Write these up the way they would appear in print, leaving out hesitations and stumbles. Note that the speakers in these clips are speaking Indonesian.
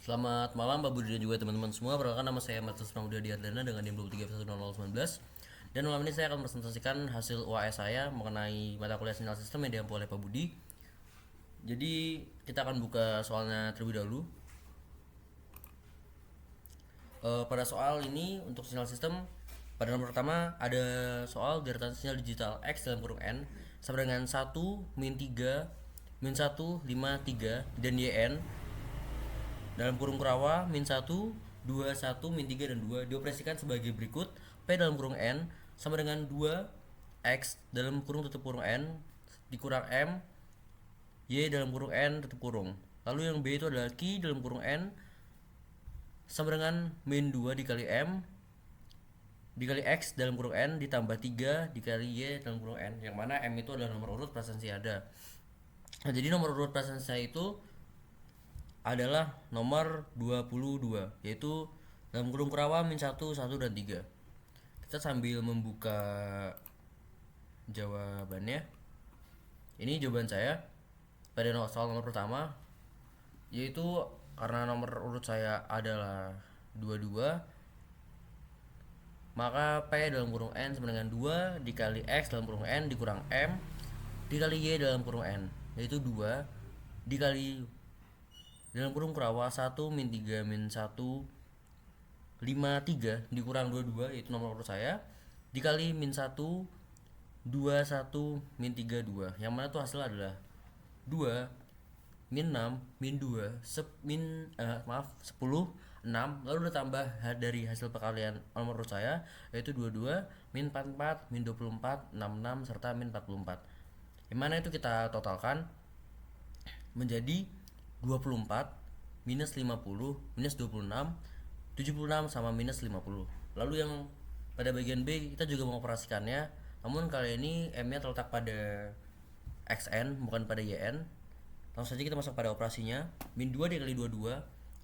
Selamat malam Pak Budi dan juga teman-teman semua. Perkenalkan nama saya Martus Pramudia Diardana dengan NIM 23.0019. Dan malam ini saya akan presentasikan hasil UAS saya mengenai mata kuliah sinyal sistem yang diampu oleh Pak Budi. Jadi kita akan buka soalnya terlebih dahulu. Pada soal ini untuk sinyal sistem, pada nomor pertama ada soal deretan sinyal digital X dalam kurung N sama dengan 1 min 3 min 1 5 3 dan YN dalam kurung kurawa min 1 2 1 min 3 dan 2 dioperasikan sebagai berikut. P dalam kurung N sama dengan 2 X dalam kurung tutup kurung N dikurang M Y dalam kurung N tutup kurung. Lalu yang B itu adalah Q dalam kurung N sama dengan min 2 dikali M dikali X dalam kurung N ditambah 3 dikali Y dalam kurung N, yang mana M itu adalah nomor urut presensi ada. Nah, jadi nomor urut presensi saya itu adalah nomor 22, yaitu dalam kurung kurawa min 1, 1, dan 3. Kita sambil membuka jawabannya. Ini jawaban saya pada soal nomor pertama, yaitu karena nomor urut saya adalah 22, maka P dalam kurung N sama dengan 2 dikali X dalam kurung N dikurang M dikali Y dalam kurung N, yaitu 2 dikali dalam kurung kurawa 1 min 3 min 1 5 3 dikurang 22, yaitu nomor urut saya, dikali min 1 2 1 min 3 2, yang mana tuh hasil adalah 2 min 6 min 2 10 6, lalu ditambah dari hasil perkalian nomor urut saya, yaitu 22 min 44 min 24 66 serta min 44, yang mana itu kita totalkan menjadi 24 minus 50 minus 26 76 sama minus 50. Lalu yang pada bagian B kita juga mengoperasikannya, namun kali ini M nya terletak pada XN bukan pada YN. Langsung saja kita masuk pada operasinya. Min 2 dikali 22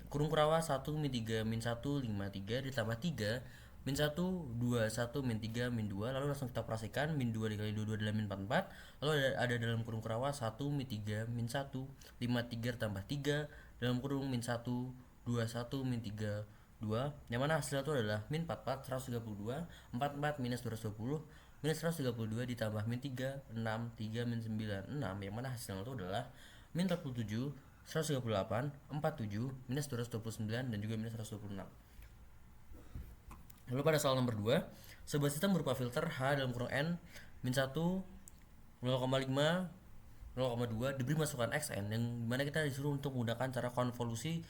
kurung kurawa 1 min 3 min 1 5 3 ditambah 3 min 1 2 1 min 3 min 2, lalu langsung kita operasikan. Min 2 dikali 22 adalah min 44, lalu ada dalam kurung kurawa 1 min 3 min 1 5 3 tambah 3 dalam kurung min 1 2 1 min 3 2, yang mana hasilnya itu adalah min 44 132 44 minus 220 minus 132 ditambah min 3 6 3 min 9 6, yang mana hasilnya itu adalah min 47 138 47 minus 229 dan juga minus 126. Lalu pada soal nomor 2, sebuah sistem berupa filter H dalam kurung N min 1 0,5 0,2 diberi masukan XN, yang dimana kita disuruh untuk menggunakan cara konvolusi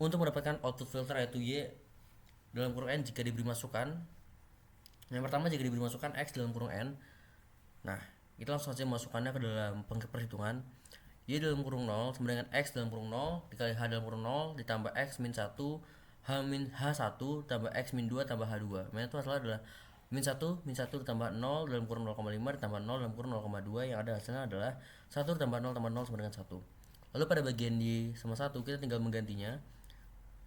untuk mendapatkan output filter, yaitu Y dalam kurung N jika diberi masukan. Yang pertama, jika diberi masukan X dalam kurung N. Nah, kita langsung saja masukkannya ke dalam perhitungan. Y dalam kurung 0 sama dengan X dalam kurung 0 dikali H dalam kurung 0 ditambah X min 1 H1 tambah X min 2 tambah H2. Nah, itu hasilnya adalah min 1 ditambah 0 dalam kurung 0,5 ditambah 0 dalam kurung 0,2, yang ada hasilnya adalah 1 tambah 0 sama dengan 1. Lalu pada bagian Y sama 1 kita tinggal menggantinya.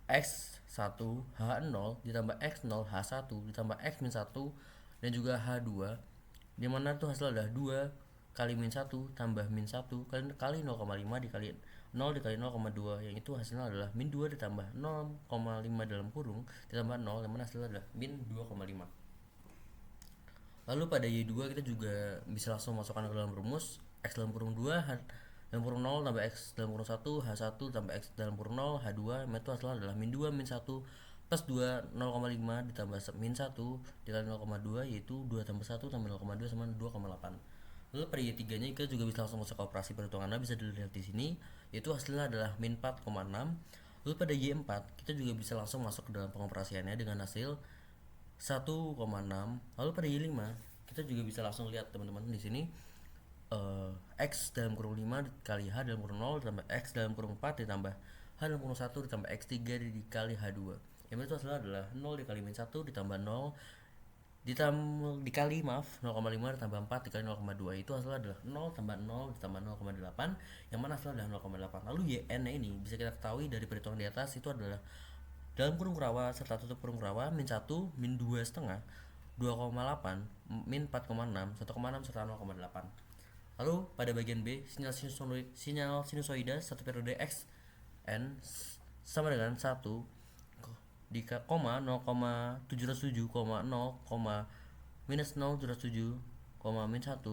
X1 H0 ditambah X0 H1 ditambah X min 1 dan juga H2, dimana tuh hasil adalah 2 kali min 1 tambah min 1 kali 0,5 dikali 0 dikali 0,2, yang itu hasilnya adalah min 2 ditambah 0,5 dalam kurung ditambah 0, yang mana hasilnya adalah min 2,5. Lalu pada Y2 kita juga bisa langsung masukkan ke dalam rumus. X dalam kurung 2 dalam kurung 0 tambah X dalam kurung 1 H1 tambah X dalam kurung 0 H2, itu hasilnya adalah min 2 min 1 plus 2 0,5 ditambah min 1 dikali 0,2, yaitu 2 tambah 1 tambah 0,2 sama 2,8. Lalu pada Y3 nya kita juga bisa langsung masuk ke operasi perhitungannya, bisa dilihat di sini, yaitu hasilnya adalah min 4,6. Lalu pada Y4 kita juga bisa langsung masuk ke dalam pengoperasiannya dengan hasil 1,6. Lalu pada Y5 kita juga bisa langsung lihat teman-teman di sini, X dalam kurung 5 dikali H dalam kurung 0 ditambah X dalam kurung 4 ditambah H dalam kurung 1 ditambah X3 dikali H2, yang itu hasilnya adalah 0 dikali min 1 ditambah 0 dikali 0,5 ditambah 4 dikali 0,2, itu hasilnya adalah 0 tambah 0 ditambah 0,8, yang mana hasilnya adalah 0,8. Lalu YN ini bisa kita ketahui dari perhitungan di atas, itu adalah dalam kurung kurawa serta tutup kurung kurawa min 1 min 2 setengah 2,8 min 4,6 1,6 serta 0,8. Lalu pada bagian B, sinyal sinusoida satu periode X N sama dengan 1 di koma 0,707, 0, minus 0,707, min 1,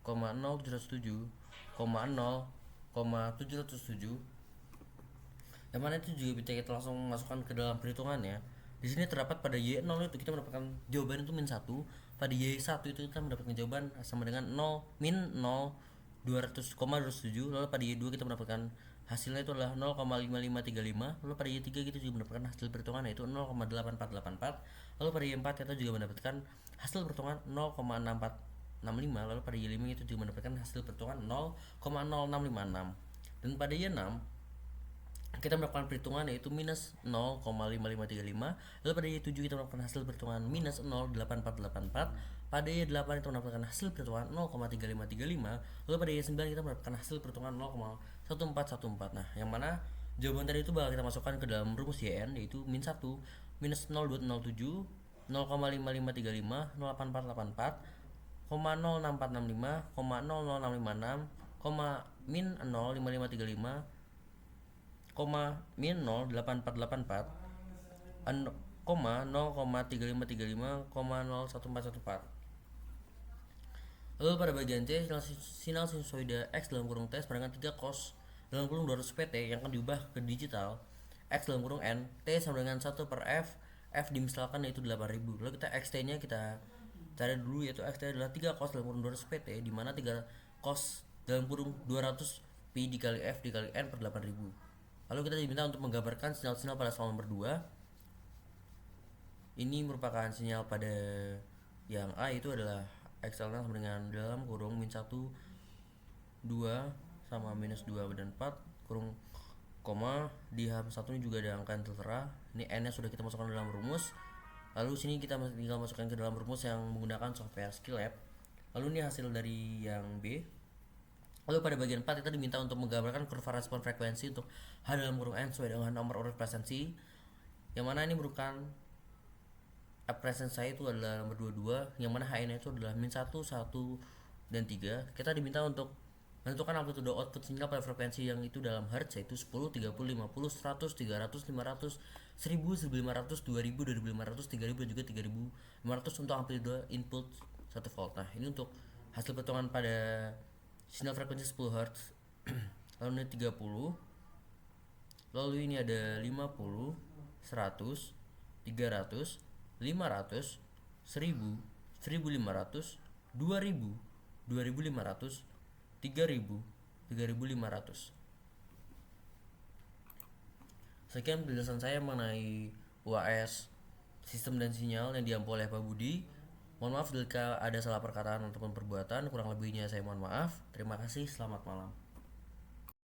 0,707, 0,707, yang mana itu juga bisa kita langsung masukkan ke dalam perhitungannya. Di sini terdapat pada Y0 itu kita mendapatkan jawaban itu min 1, pada Y1 itu kita mendapatkan jawaban sama dengan 0 min 0 200,207, lalu pada Y2 kita mendapatkan hasilnya itu adalah 0,5535, lalu pada Y3 kita juga mendapatkan hasil perhitungan yaitu 0,8484, lalu pada Y4 kita juga mendapatkan hasil perhitungan 0,6465, lalu pada Y5 itu juga mendapatkan hasil perhitungan 0,0656, dan pada Y6 kita melakukan perhitungan yaitu minus 0,5535, lalu pada Y7 kita melakukan hasil perhitungan minus 0,8484, pada Y8 kita mendapatkan hasil perhitungan 0,3535, lalu pada Y9 kita mendapatkan hasil perhitungan 0,1414. Nah, yang mana jawaban tadi itu bakal kita masukkan ke dalam rumus YN yaitu min 1 minus 0,207, 0,5535, 0,8484, 0,0465, 0,00656, min 0,5535, min 0,8484, 0,3535, 0,1414. Lalu pada bagian C, sinyal sinusoida X dalam kurung T sama dengan 3 cos dalam kurung 200 PT yang akan diubah ke digital X dalam kurung N, T sama dengan 1 per F dimisalkan yaitu 8000. Lalu kita XT nya kita cari dulu, yaitu XT adalah 3 cos dalam kurung 200 PT, dimana 3 cos dalam kurung 200 Pi dikali F dikali N per 8000. Lalu kita diminta untuk menggambarkan sinyal-sinyal pada soal nomor 2. Ini merupakan sinyal pada yang A itu adalah XL sama dengan dalam kurung min 1 2 sama minus 2 dan 4 kurung koma, di H1 ini juga ada angka yang tertera. Ini N nya sudah kita masukkan dalam rumus. Lalu sini kita tinggal masukkan ke dalam rumus yang menggunakan software Skillab. Lalu ini hasil dari yang B. Lalu pada bagian 4 kita diminta untuk menggambarkan kurva respon frekuensi untuk H dalam kurung N sesuai dengan nomor urut presensi, yang mana ini merupakan presensi saya itu adalah nomor 22, yang mana HN itu adalah min 1, 1, dan 3. Kita diminta untuk menentukan amplitude output sinyal pada frekuensi yang itu dalam Hertz yaitu 10, 30, 50, 100, 300, 500, 1000, 1500, 2000, 2500, 3000 dan juga 3500 untuk amplitude input 1 volt. Nah, ini untuk hasil perhitungan pada sinyal frekuensi 10 Hz. Lalu ini 30, lalu ini ada 50, 100, 300, 500, 1000, 1500, 2000, 2500, 3000, 3500. Sekian penjelasan saya mengenai UAS sistem dan sinyal yang diampu oleh Pak Budi. Mohon maaf jika ada salah perkataan ataupun perbuatan, kurang lebihnya saya mohon maaf. Terima kasih, selamat malam.